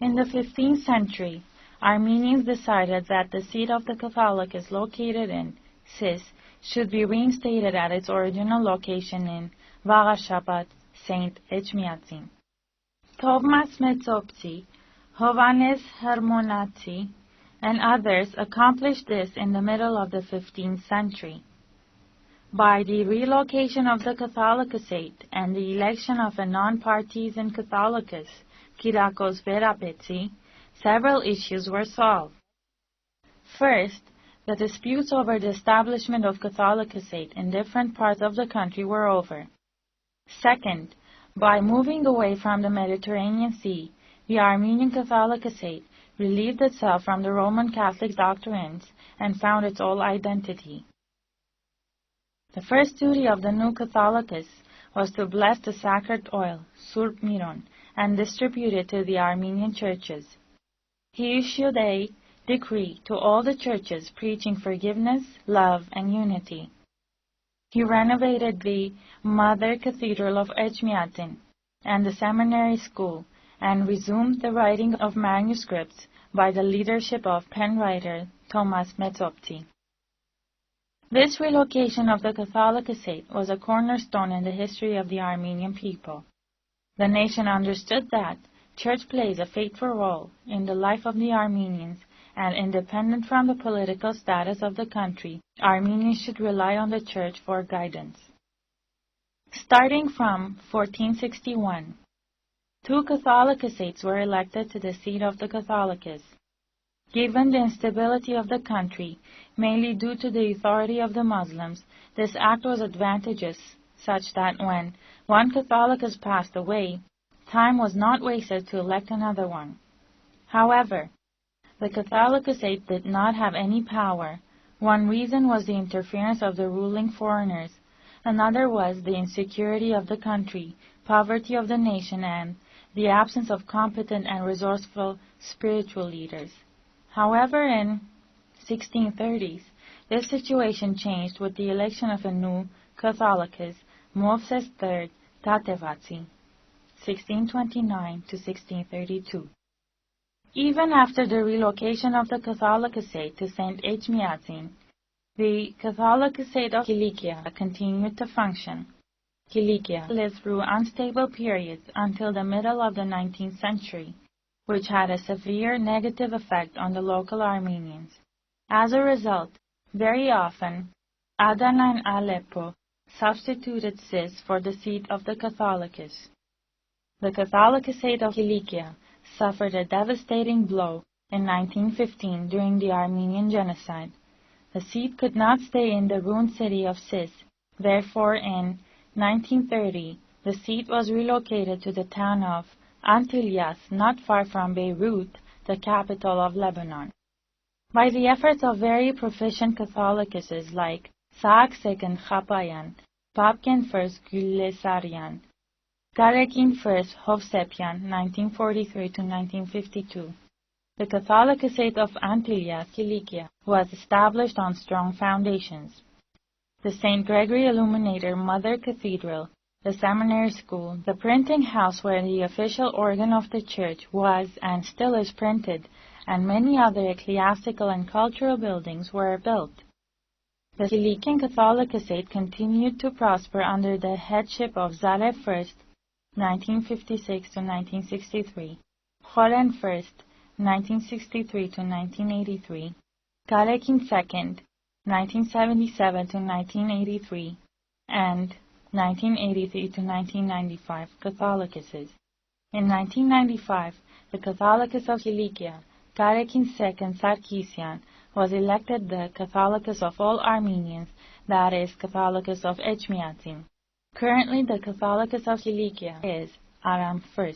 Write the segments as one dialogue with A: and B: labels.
A: In the 15th century, Armenians decided that the seat of the Catholicos located in Sis should be reinstated at its original location in Varashabat, St. Edjmiatsin. Thomas Metsopti, Hovannes Hermonati, and others accomplished this in the middle of the 15th century. By the relocation of the Catholicosate and the election of a non-partisan Catholicos, Kyriakos Verapetsi, several issues were solved. First, the disputes over the establishment of Catholicosate in different parts of the country were over. Second, by moving away from the Mediterranean Sea, the Armenian Catholicosate relieved itself from the Roman Catholic doctrines and found its own identity. The first duty of the new Catholicos was to bless the sacred oil, Surp Miron, and distribute it to the Armenian churches. He issued a decree to all the churches preaching forgiveness, love, and unity. He renovated the Mother Cathedral of Edjmiatsin and the seminary school, and resumed the writing of manuscripts by the leadership of pen writer Thomas Metsopti. This relocation of the Catholicosate was a cornerstone in the history of the Armenian people. The nation understood that church plays a fateful role in the life of the Armenians, and independent from the political status of the country, Armenians should rely on the church for guidance. Starting from 1461, 2 Catholicosates were elected to the seat of the Catholicos. Given the instability of the country, mainly due to the authority of the Muslims, this act was advantageous, such that when one Catholicos passed away, time was not wasted to elect another one. However, the Catholicosate did not have any power. One reason was the interference of the ruling foreigners. Another was the insecurity of the country, poverty of the nation, and the absence of competent and resourceful spiritual leaders. However, in 1630s, this situation changed with the election of a new Catholicos, Movses III Tatevatsi, 1629 to 1632. Even after the relocation of the Catholicosate to St. Edjmiatsin, the Catholicosate of Kilikia continued to function. Kilikia lived through unstable periods until the middle of the 19th century, which had a severe negative effect on the local Armenians. As a result, very often, Adana and Aleppo substituted Sis for the seat of the Catholicos. The Catholicosate of Kilikia suffered a devastating blow in 1915 during the Armenian genocide. The seat could not stay in the ruined city of Sis. Therefore, in 1930, the seat was relocated to the town of Antilyas, not far from Beirut, the capital of Lebanon. By the efforts of very proficient Catholicos like Saak II Chapayan, Babkin I Güllesaryan, Garekin I Hovsepian, 1943 to 1952, the Catholicosate of Antilyas, Kilikia, was established on strong foundations. The St. Gregory Illuminator Mother Cathedral, the seminary school, the printing house where the official organ of the church was and still is printed, and many other ecclesiastical and cultural buildings were built. The Kilikian Catholicosate continued to prosper under the headship of Zalev I, 1956 to 1963, Khoren I, 1963 to 1983, Garekin II, 1977 to 1983, and 1983 to 1995 Catholicos. In 1995, the Catholicos of Kilikia, Garekin II Sarkisian, was elected the Catholicos of all Armenians, that is, Catholicos of Edjmiatsin. Currently, the Catholicos of Kilikia is Aram I.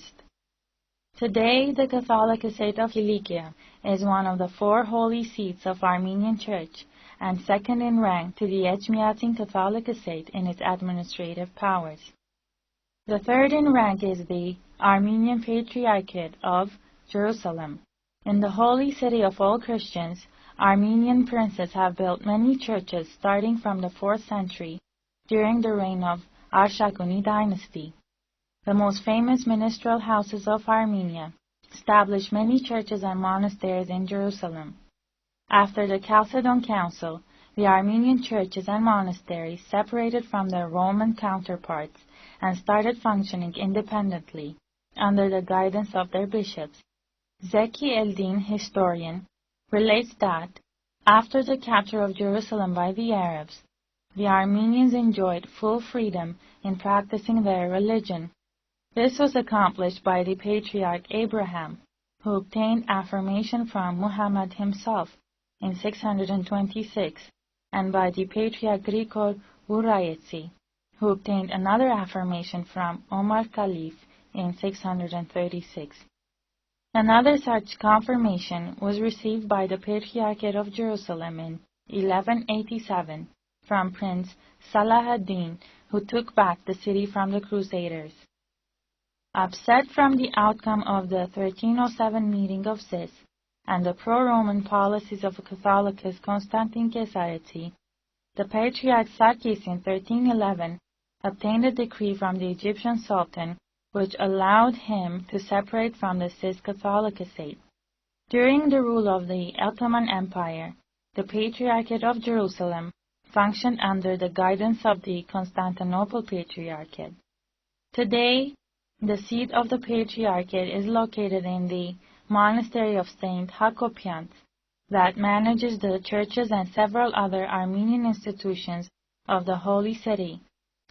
A: Today, the Catholicosate of Kilikia is one of the 4 holy seats of Armenian Church, and second in rank to the Edjmiatsin Catholicosate in its administrative powers. The third in rank is the Armenian Patriarchate of Jerusalem. In the holy city of all Christians, Armenian princes have built many churches starting from the 4th century during the reign of Arshakuni dynasty. The most famous ministerial houses of Armenia, established many churches and monasteries in Jerusalem. After the Chalcedon Council, the Armenian churches and monasteries separated from their Roman counterparts and started functioning independently under the guidance of their bishops. Zeki el-Din, historian, relates that, after the capture of Jerusalem by the Arabs, the Armenians enjoyed full freedom in practicing their religion. This was accomplished by the Patriarch Abraham, who obtained affirmation from Muhammad himself in 626, and by the Patriarch Grigor Urayeți, who obtained another affirmation from Omar Khalif in 636. Another such confirmation was received by the Patriarchate of Jerusalem in 1187 from Prince Salah ad-Din, who took back the city from the Crusaders. Upset from the outcome of the 1307 meeting of Sis and the pro-Roman policies of Catholicos Constantine Kesaretsi, the Patriarch Sarkis in 1311 obtained a decree from the Egyptian Sultan which allowed him to separate from the Sis Catholicosate. During the rule of the Ottoman Empire, the Patriarchate of Jerusalem functioned under the guidance of the Constantinople Patriarchate. Today, the seat of the Patriarchate is located in the Monastery of Saint Hakopians, that manages the churches and several other Armenian institutions of the Holy City,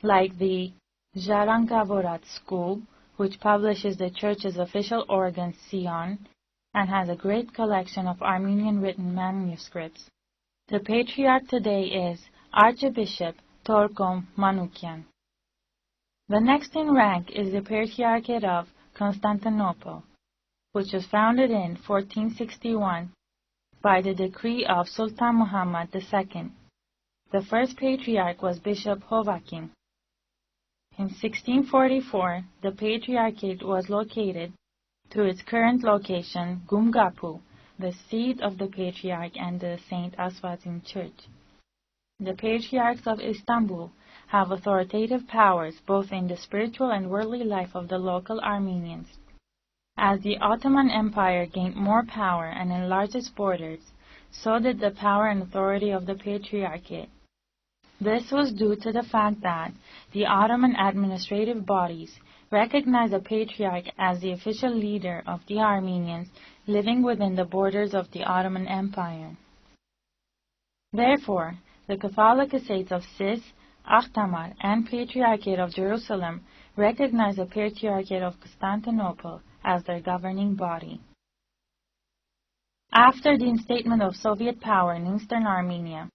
A: like the Jarangavorat School, which publishes the church's official organ Sion, and has a great collection of Armenian written manuscripts. The Patriarch today is Archbishop Torkom Manukyan. The next in rank is the Patriarchate of Constantinople, which was founded in 1461 by the decree of Sultan Muhammad II. The first Patriarch was Bishop Hovakin. In 1644, the Patriarchate was located to its current location, Gumgapu, the seat of the Patriarch and the St. Aswatin Church. The Patriarchs of Istanbul have authoritative powers both in the spiritual and worldly life of the local Armenians. As the Ottoman Empire gained more power and enlarged its borders, so did the power and authority of the Patriarchate. This was due to the fact that the Ottoman administrative bodies recognized the Patriarch as the official leader of the Armenians living within the borders of the Ottoman Empire. Therefore, the Catholicosates of Sis, Akhtamar, and Patriarchate of Jerusalem recognize the Patriarchate of Constantinople as their governing body. After the instatement of Soviet power in Eastern Armenia,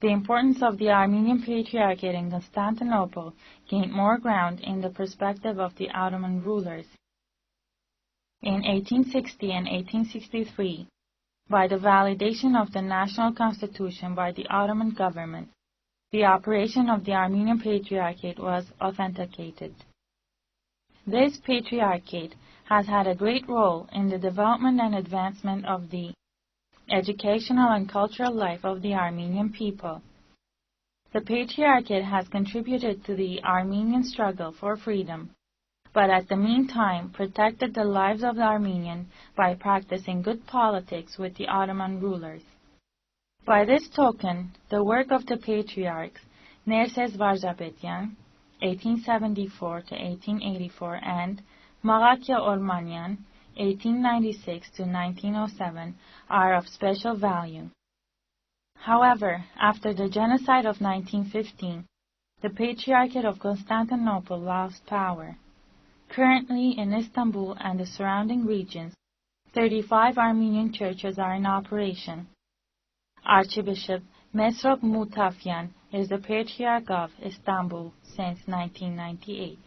A: the importance of the Armenian Patriarchate in Constantinople gained more ground in the perspective of the Ottoman rulers. In 1860 and 1863, by the validation of the national constitution by the Ottoman government, the operation of the Armenian Patriarchate was authenticated. This Patriarchate has had a great role in the development and advancement of the educational and cultural life of the Armenian people. The Patriarchate has contributed to the Armenian struggle for freedom, but at the meantime protected the lives of the Armenian by practicing good politics with the Ottoman rulers. By this token, the work of the Patriarchs, Nerses Varzapetyan, 1874–1884, and Magakya Ormanyan, 1896–1907, are of special value. However, after the genocide of 1915, the Patriarchate of Constantinople lost power. Currently, in Istanbul and the surrounding regions, 35 Armenian churches are in operation. Archbishop Mesrop Mutafyan is the Patriarch of Istanbul since 1998.